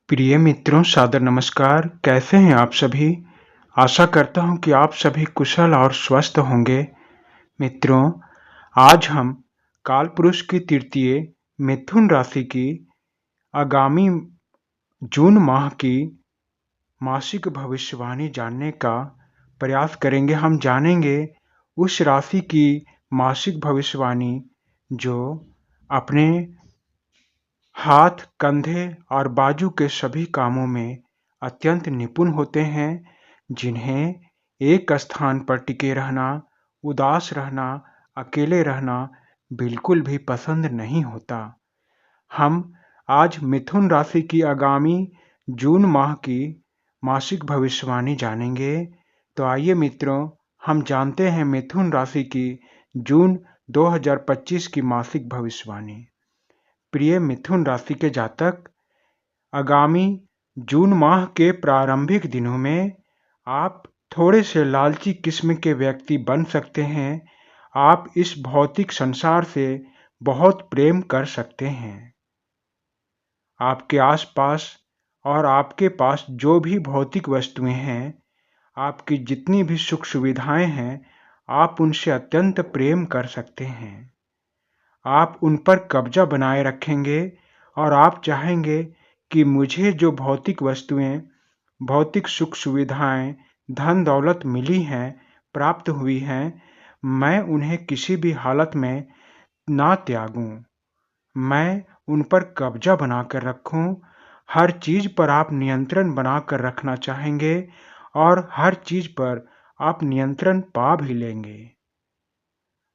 प्रिय मित्रों, सादर नमस्कार। कैसे हैं आप सभी? आशा करता हूं कि आप सभी कुशल और स्वस्थ होंगे। मित्रों, आज हम कालपुरुष की तृतीय मिथुन राशि की आगामी जून माह की मासिक भविष्यवाणी जानने का प्रयास करेंगे। हम जानेंगे उस राशि की मासिक भविष्यवाणी जो अपने हाथ, कंधे और बाजू के सभी कामों में अत्यंत निपुण होते हैं, जिन्हें एक स्थान पर टिके रहना, उदास रहना, अकेले रहना बिल्कुल भी पसंद नहीं होता। हम आज मिथुन राशि की आगामी जून माह की मासिक भविष्यवाणी जानेंगे। तो आइए मित्रों, हम जानते हैं मिथुन राशि की जून 2025 की मासिक भविष्यवाणी। प्रिय मिथुन राशि के जातक, आगामी जून माह के प्रारंभिक दिनों में आप थोड़े से लालची किस्म के व्यक्ति बन सकते हैं। आप इस भौतिक संसार से बहुत प्रेम कर सकते हैं। आपके आसपास और आपके पास जो भी भौतिक वस्तुएं हैं, आपकी जितनी भी सुख सुविधाएं हैं, आप उनसे अत्यंत प्रेम कर सकते हैं। आप उन पर कब्जा बनाए रखेंगे और आप चाहेंगे कि मुझे जो भौतिक वस्तुएं, भौतिक सुख सुविधाएं, धन दौलत मिली हैं, प्राप्त हुई हैं, मैं उन्हें किसी भी हालत में ना त्यागूं। मैं उन पर कब्जा बनाकर रखूं। हर चीज पर आप नियंत्रण बनाकर रखना चाहेंगे और हर चीज पर आप नियंत्रण पा भी लेंगे।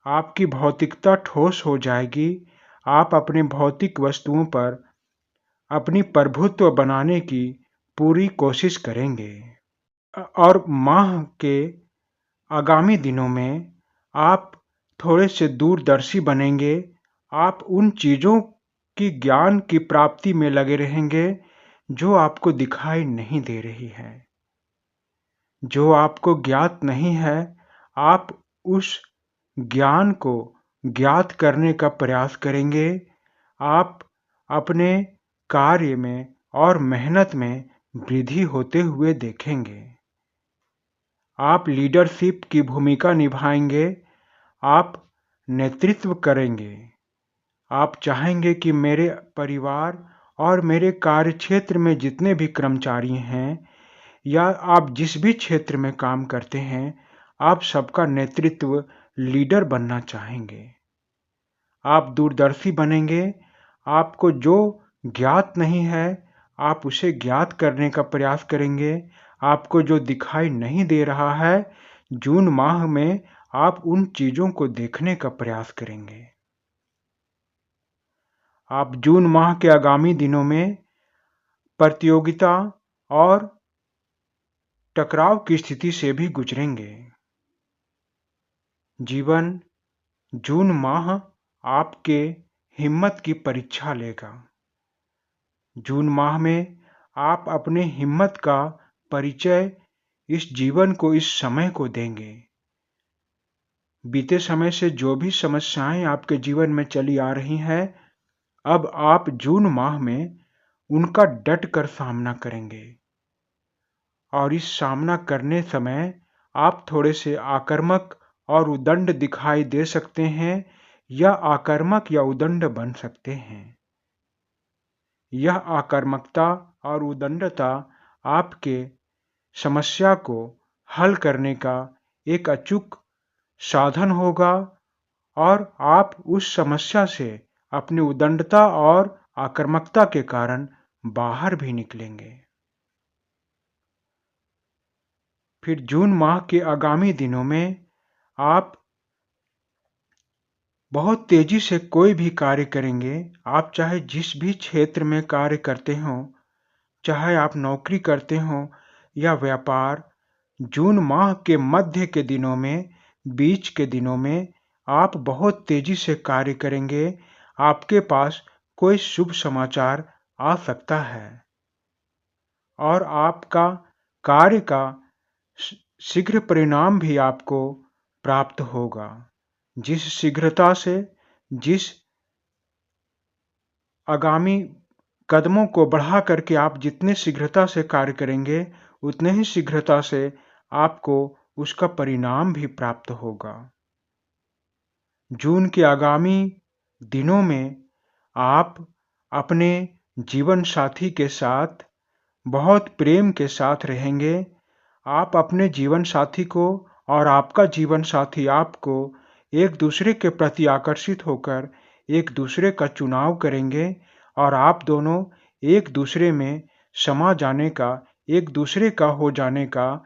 आपकी भौतिकता ठोस हो जाएगी। आप अपने भौतिक वस्तुओं पर अपनी प्रभुत्व बनाने की पूरी कोशिश करेंगे। और माह के आगामी दिनों में आप थोड़े से दूरदर्शी बनेंगे। आप उन चीज़ों की ज्ञान की प्राप्ति में लगे रहेंगे जो आपको दिखाई नहीं दे रही है, जो आपको ज्ञात नहीं है। आप उस ज्ञान को ज्ञात करने का प्रयास करेंगे। आप अपने कार्य में और मेहनत में वृद्धि होते हुए देखेंगे। आप लीडरशिप की भूमिका निभाएंगे। आप नेतृत्व करेंगे। आप चाहेंगे कि मेरे परिवार और मेरे कार्यक्षेत्र में जितने भी कर्मचारी हैं या आप जिस भी क्षेत्र में काम करते हैं, आप सबका नेतृत्व, लीडर बनना चाहेंगे। आप दूरदर्शी बनेंगे। आपको जो ज्ञात नहीं है, आप उसे ज्ञात करने का प्रयास करेंगे। आपको जो दिखाई नहीं दे रहा है, जून माह में आप उन चीज़ों को देखने का प्रयास करेंगे। आप जून माह के आगामी दिनों में प्रतियोगिता और टकराव की स्थिति से भी गुजरेंगे। जीवन जून माह आपके हिम्मत की परीक्षा लेगा। जून माह में आप अपने हिम्मत का परिचय इस जीवन को, इस समय को देंगे। बीते समय से जो भी समस्याएं आपके जीवन में चली आ रही हैं, अब आप जून माह में उनका डट कर सामना करेंगे। और इस सामना करने समय आप थोड़े से आक्रामक और उद्दंड दिखाई दे सकते हैं या आक्रामक या उद्दंड बन सकते हैं। यह आक्रामकता और उद्दंडता आपके समस्या को हल करने का एक अचूक साधन होगा और आप उस समस्या से अपनी उद्दंडता और आक्रामकता के कारण बाहर भी निकलेंगे। फिर जून माह के आगामी दिनों में आप बहुत तेजी से कोई भी कार्य करेंगे। आप चाहे जिस भी क्षेत्र में कार्य करते हों, चाहे आप नौकरी करते हों या व्यापार, जून माह के मध्य के दिनों में, बीच के दिनों में आप बहुत तेजी से कार्य करेंगे। आपके पास कोई शुभ समाचार आ सकता है और आपका कार्य का शीघ्र परिणाम भी आपको प्राप्त होगा। जिस शीघ्रता से, जिस आगामी कदमों को बढ़ा करके आप जितने शीघ्रता से कार्य करेंगे, उतने ही शीघ्रता से आपको उसका परिणाम भी प्राप्त होगा। जून के आगामी दिनों में आप अपने जीवन साथी के साथ बहुत प्रेम के साथ रहेंगे। आप अपने जीवन साथी को और आपका जीवन साथी आपको एक दूसरे के प्रति आकर्षित होकर एक दूसरे का चुनाव करेंगे और आप दोनों एक दूसरे में समा जाने का, एक दूसरे का हो जाने का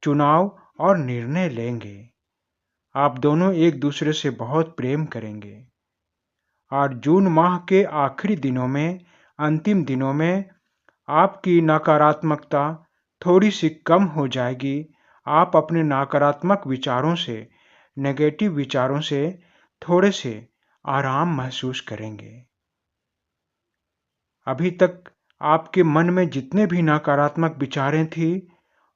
चुनाव और निर्णय लेंगे। आप दोनों एक दूसरे से बहुत प्रेम करेंगे और जून माह के आखिरी दिनों में, अंतिम दिनों में आपकी नकारात्मकता थोड़ी सी कम हो जाएगी। आप अपने नकारात्मक विचारों से, नेगेटिव विचारों से थोड़े से आराम महसूस करेंगे। अभी तक आपके मन में जितने भी नकारात्मक विचारें थी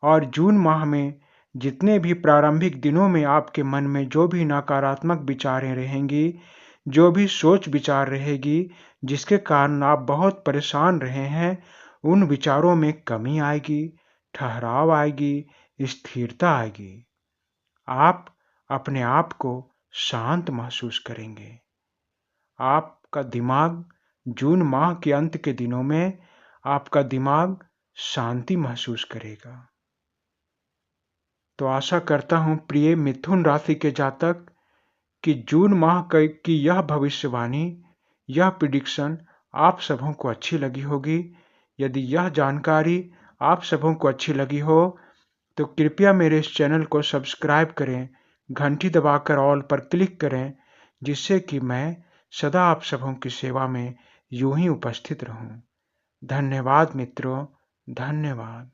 और जून माह में जितने भी प्रारंभिक दिनों में आपके मन में जो भी नकारात्मक विचारें रहेंगी, जो भी सोच विचार रहेगी, जिसके कारण आप बहुत परेशान रहे हैं, उन विचारों में कमी आएगी, ठहराव आएगी, स्थिरता आएगी। आप अपने आप को शांत महसूस करेंगे। आपका दिमाग जून माह के अंत के दिनों में आपका दिमाग शांति महसूस करेगा। तो आशा करता हूं प्रिय मिथुन राशि के जातक कि जून माह की यह भविष्यवाणी, यह प्रिडिक्शन आप सबों को अच्छी लगी होगी। यदि यह जानकारी आप सबों को अच्छी लगी हो तो कृपया मेरे इस चैनल को सब्सक्राइब करें, घंटी दबाकर ऑल पर क्लिक करें, जिससे कि मैं सदा आप सबों की सेवा में यूं ही उपस्थित रहूं। धन्यवाद मित्रों, धन्यवाद।